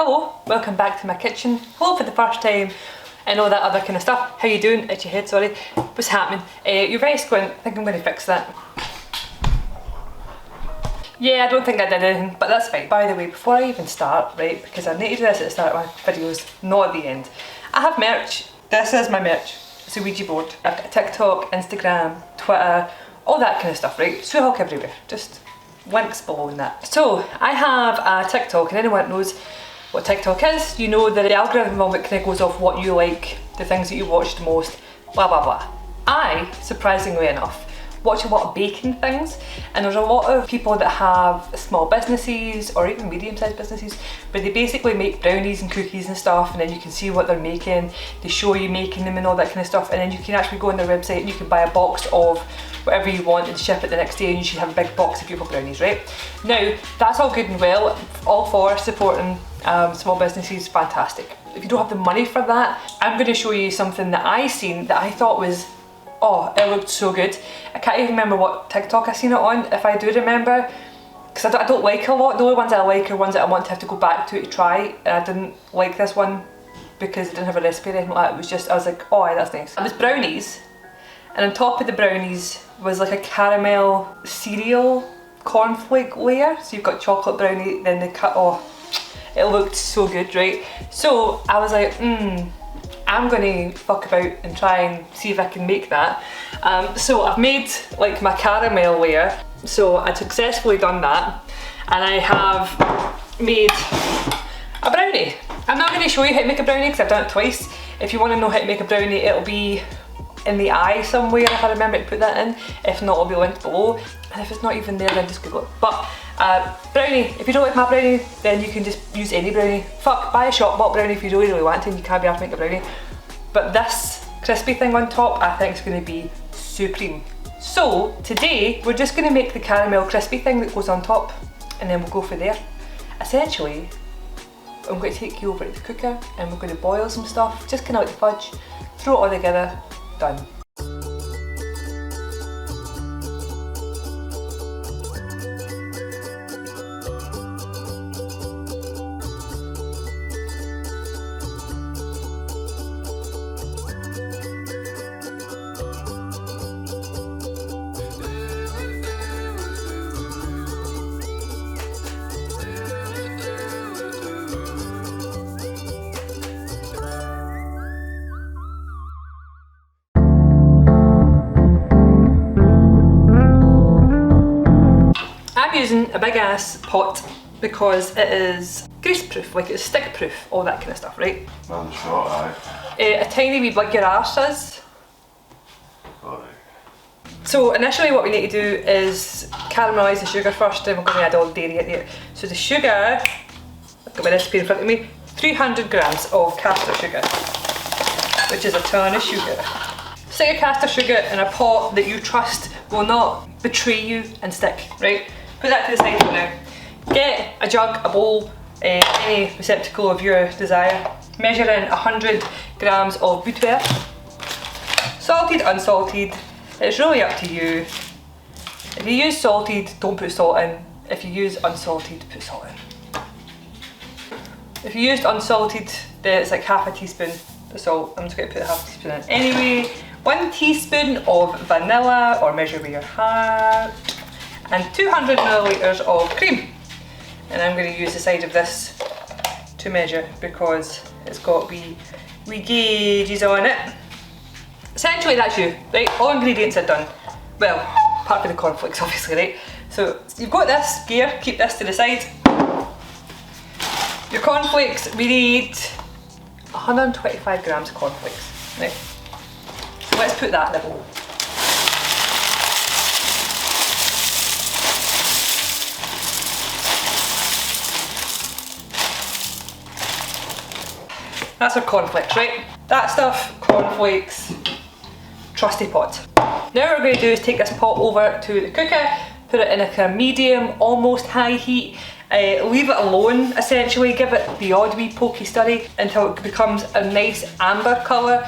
Hello, welcome back to my kitchen. Hello for the first time and all that other kind of stuff. How you doing? Itchy head, sorry. What's happening? Your very squint, I think I'm going to fix that. Yeah, I don't think I did anything, but that's fine. By the way, before I even start, right, because I need to do this at the start of my videos, not at the end. I have merch. This is my merch. It's a Ouija board. I've got TikTok, Instagram, Twitter, all that kind of stuff, right? Sweet everywhere. Just links below in that. So, I have a TikTok, and anyone that knows what TikTok is, you know that the algorithm of it kind of goes off what you like, the things that you watch the most, blah blah blah. I, surprisingly enough, watch a lot of baking things, and there's a lot of people that have small businesses or even medium-sized businesses where they basically make brownies and cookies and stuff, and then you can see what they're making, they show you making them and all that kind of stuff, and then you can actually go on their website and you can buy a box of whatever you want and ship it the next day, and you should have a big box of your brownies, right? Now, that's all good and well, all for supporting small businesses, fantastic. If you don't have the money for that, I'm going to show you something that I seen that I thought was, oh, it looked so good. I can't even remember what TikTok I seen it on, if I do remember, because I don't like a lot. The only ones I like are ones that I want to have to go back to try, and I didn't like this one because it didn't have a recipe or anything like that. It was just, I was like, oh that's nice. It was brownies, and on top of the brownies was like a caramel cereal cornflake layer. So you've got chocolate brownie, then the oh, it looked so good, right? So I was like, I'm gonna fuck about and try and see if I can make that. So I've made like my caramel layer. So I'd successfully done that, and I have made a brownie. I'm not gonna show you how to make a brownie because I've done it twice. If you wanna know how to make a brownie, it'll be in the eye somewhere if I remember to put that in. If not, it'll be linked below. And if it's not even there, then just Google it. But brownie, if you don't like my brownie, then you can just use any brownie. Fuck, buy a shop bought brownie if you really want to, and you can't be able to make a brownie. But this crispy thing on top, I think is going to be supreme. So today, we're just going to make the caramel crispy thing that goes on top, and then we'll go for there. Essentially, I'm going to take you over to the cooker, and we're going to boil some stuff, just kind of like the fudge, throw it all together, done. I'm using a big ass pot because it is grease proof, like it's stick proof, all that kind of stuff, right? On the shot, aye. A tiny wee like your arse is. Alright. So initially what we need to do is caramelise the sugar first, then we're going to add all the dairy in it. So the sugar, I've got my recipe in front of me, 300 grams of caster sugar, which is a ton of sugar. Stick your caster sugar in a pot that you trust will not betray you and stick, right? Put that to the side for now. Get a jug, a bowl, any receptacle of your desire. Measure in 100 grams of bouteur. Salted, unsalted, it's really up to you. If you use salted, don't put salt in. If you use unsalted, put salt in. If you used unsalted, then it's like half a teaspoon of salt. I'm just going to put half a teaspoon in. Anyway, 1 teaspoon of vanilla, or measure with your heart, and 200 millilitres of cream. And I'm going to use the side of this to measure because it's got wee gauges on it. Essentially that's you, right? All ingredients are done. Well, apart from the cornflakes obviously, right? So you've got this gear, keep this to the side. Your cornflakes, we need 125 grams of cornflakes, right? So let's put that in the bowl. That's our cornflakes, right? That stuff, cornflakes, trusty pot. Now what we're going to do is take this pot over to the cooker, put it in a kind of medium, almost high heat, leave it alone essentially, give it the odd wee pokey stirry until it becomes a nice amber colour.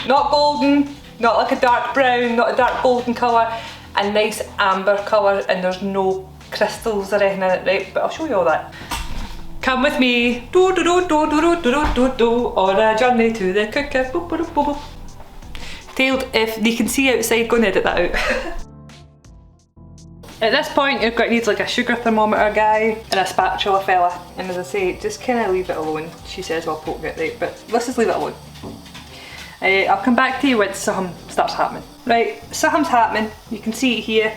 Not golden, not like a dark brown, not a dark golden colour, a nice amber colour, and there's no crystals or anything in it, right? But I'll show you all that. Come with me, do do do do do do do do do, on a journey to the cooker. Boop, boop, boop, boop. Tailed, if you can see outside, go and edit that out. At this point, you're going to need like a sugar thermometer guy and a spatula fella. And as I say, just kind of leave it alone. She says I'll poke it, right? But let's just leave it alone. I'll come back to you once something starts happening. Right, something's happening. You can see it here.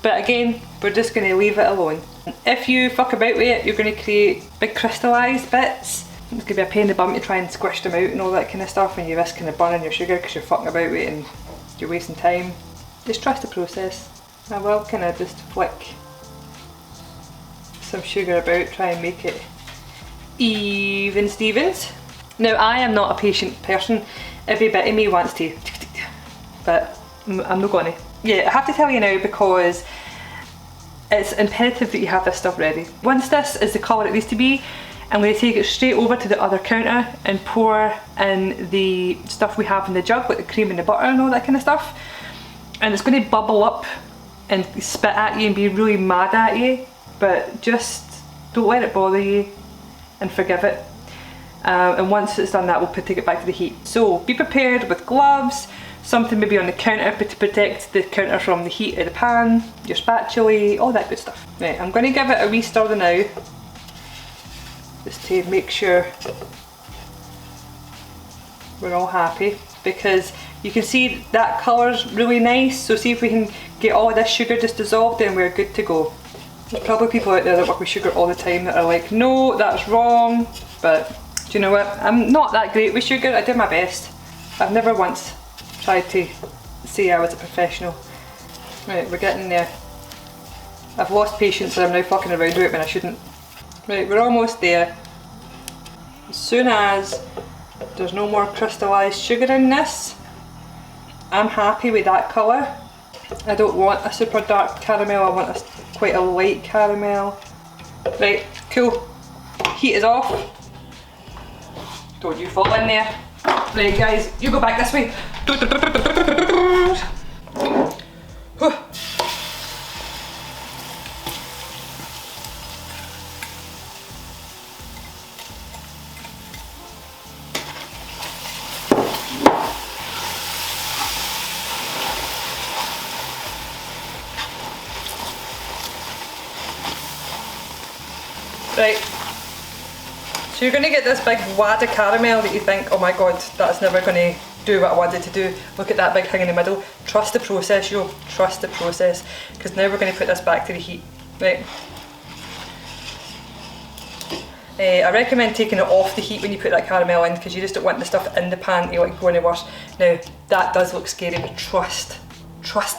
But again, we're just going to leave it alone. If you fuck about with it, you're going to create big crystallised bits. It's going to be a pain in the bum to try and squish them out and all that kind of stuff, and you risk kind of burning your sugar because you're fucking about with it and you're wasting time. Just trust the process. I will kind of just flick some sugar about, try and make it even Stevens. Now, I am not a patient person. Every bit of me wants to, but I'm not gonna. Yeah, I have to tell you now because it's imperative that you have this stuff ready. Once this is the colour it needs to be, I'm going to take it straight over to the other counter and pour in the stuff we have in the jug, like the cream and the butter and all that kind of stuff. And it's going to bubble up and spit at you and be really mad at you, but just don't let it bother you and forgive it. And once it's done that, we'll take it back to the heat. So be prepared with gloves, something maybe on the counter to protect the counter from the heat of the pan, your spatula, all that good stuff. Right, I'm going to give it a wee stir now, just to make sure we're all happy, because you can see that colour's really nice. So see if we can get all of this sugar just dissolved and we're good to go. There's probably people out there that work with sugar all the time that are like, no, that's wrong. But do you know what? I'm not that great with sugar. I did my best. I've never once tried to say I was a professional. Right, we're getting there. I've lost patience and I'm now fucking around with it when I shouldn't. Right, we're almost there. As soon as there's no more crystallised sugar in this, I'm happy with that colour. I don't want a super dark caramel, I want quite a light caramel. Right, cool. Heat is off. Don't you fall in there. Right guys, you go back this way. Right, so you're going to get this big wad of caramel that you think, oh my god, that's never going to do what I wanted to do. Look at that big thing in the middle. Trust the process, yo, trust the process. Because now we're going to put this back to the heat. Right. I recommend taking it off the heat when you put that caramel in, because you just don't want the stuff in the pan to like go any worse. Now, that does look scary, but trust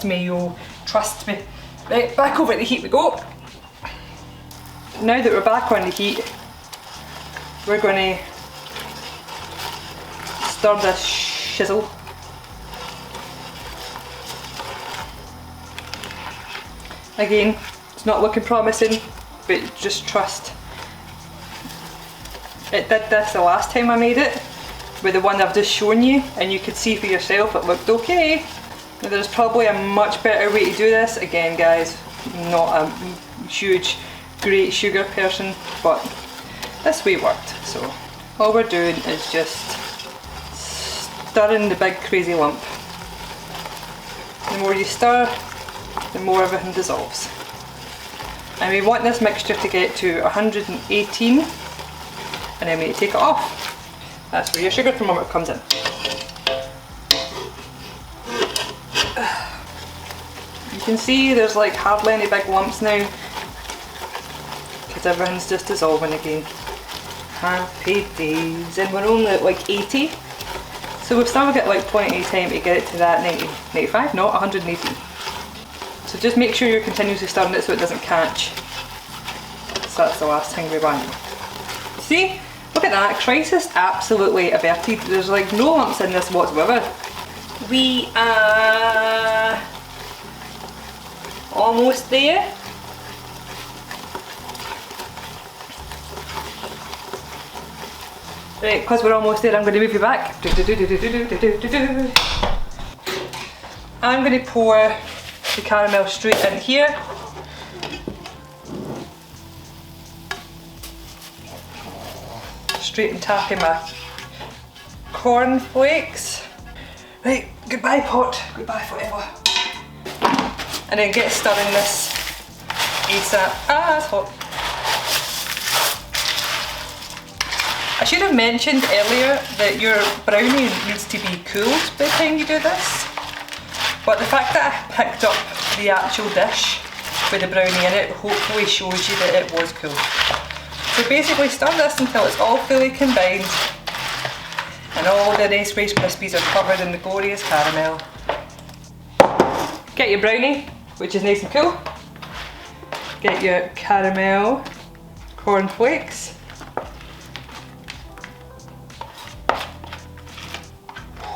me, yo, trust me. Right, back over at the heat we go. Now that we're back on the heat, we're going to stir this shizzle. Again, it's not looking promising, but just trust. It did this the last time I made it, with the one I've just shown you, and you could see for yourself it looked okay. Now there's probably a much better way to do this. Again guys, not a huge great sugar person, but this way worked. So all we're doing is just stirring the big crazy lump. The more you stir, the more everything dissolves. And we want this mixture to get to 118, and then we take it off. That's where your sugar thermometer comes in. You can see there's like hardly any big lumps now, because everything's just dissolving again. Happy days. And we're only at like 80, so we've still got like plenty of time to get it to that 90, 95, not 180. So just make sure you're continuously stirring it so it doesn't catch. So that's the last thing we want. See? Look at that, crisis absolutely averted. There's like no lumps in this whatsoever. We are almost there. Right, because we're almost there, I'm going to move you back. I'm going to pour the caramel straight in here. straight and tappy my cornflakes. Right, goodbye pot, goodbye forever. And then get stirring this ASAP. Ah, that's hot. I should have mentioned earlier that your brownie needs to be cooled by the time you do this. But the fact that I picked up the actual dish with the brownie in it hopefully shows you that it was cool. So basically stir this until it's all fully combined and all the nice Rice Krispies are covered in the glorious caramel. Get your brownie, which is nice and cool. Get your caramel cornflakes.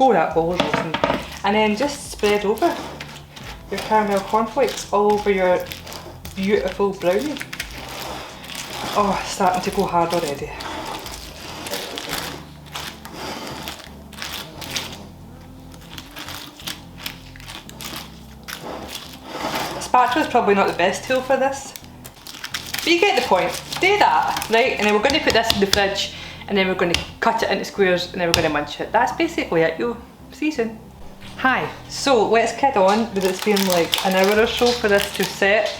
Oh, that ball is awesome. And then just spread over your caramel cornflakes all over your beautiful brownie. Oh, it's starting to go hard already. A spatula is probably not the best tool for this, but you get the point. Do that, right? And then we're going to put this in the fridge, and then we're going to cut it into squares, and then we're going to munch it. That's basically it, yo. See you soon. Hi, so let's kid on that it's been like an hour or so for this to set,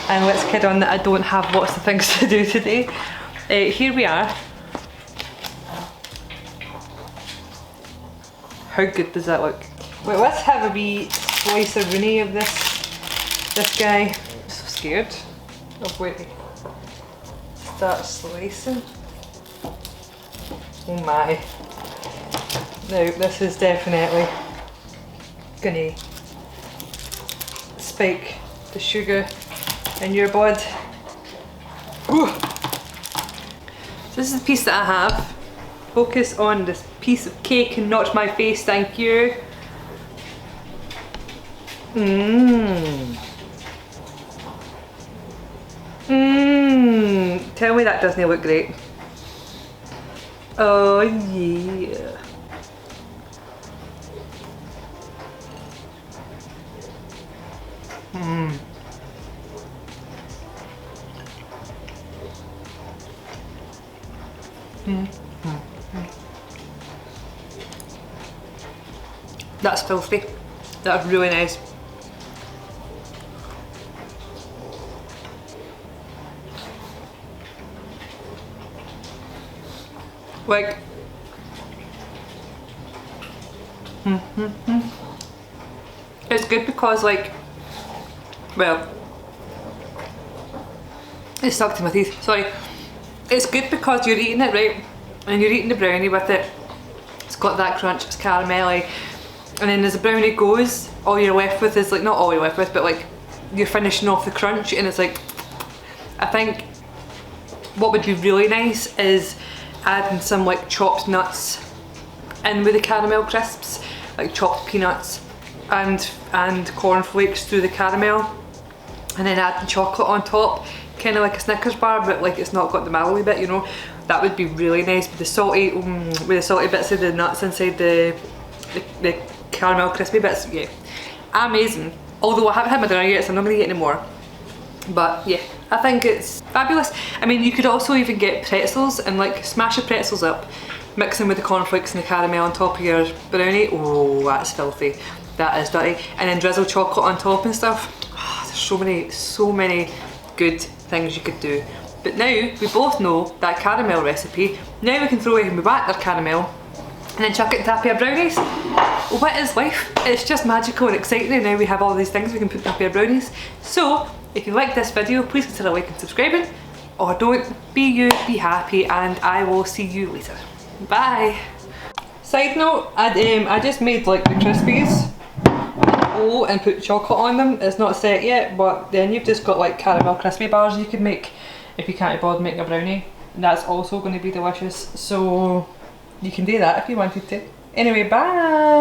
and let's kid on that I don't have lots of things to do today. Here we are. How good does that look? Wait, let's have a wee slice of Rooney of this guy. I'm so scared of where to start slicing. Oh my. Now this is definitely gonna spike the sugar in your blood. Ooh. So this is the piece that I have. Focus on this piece of cake and not my face, thank you. Mmm. Mmm. Tell me that doesn't look great. Oh yeah. Mmm. That's filthy. That's really nice. Like, it's good because, like, well, it's stuck to my teeth, sorry. It's good because you're eating it, right, and you're eating the brownie with it. It's got that crunch, it's caramelly, and then as the brownie goes, all you're left with is, like, not all you're left with, but like, you're finishing off the crunch, and it's like, I think what would be really nice is adding some like chopped nuts in with the caramel crisps, like chopped peanuts and cornflakes through the caramel, and then adding chocolate on top, kind of like a Snickers bar, but like it's not got the marrowy bit, you know. That would be really nice with the salty bits of the nuts inside the caramel crispy bits. Yeah, amazing. Although I haven't had my dinner yet, so I'm not going to get any more. But yeah, I think it's fabulous. I mean, you could also even get pretzels and like smash the pretzels up, mix them with the cornflakes and the caramel on top of your brownie. Oh, that's filthy. That is dirty. And then drizzle chocolate on top and stuff. Oh, there's so many good things you could do. But now we both know that caramel recipe. Now we can throw in the batter caramel and then chuck it in Tapia brownies. What is life? It's just magical and exciting, and now we have all these things we can put in Tapia brownies. So if you like this video, please consider liking and subscribing, or don't. Be you, be happy, and I will see you later. Bye. Side note, I just made like the Crispies and put chocolate on them. It's not set yet, but then you've just got like caramel crispy bars you could make if you can't be bothered making a brownie. And that's also going to be delicious, so you can do that if you wanted to. Anyway, bye.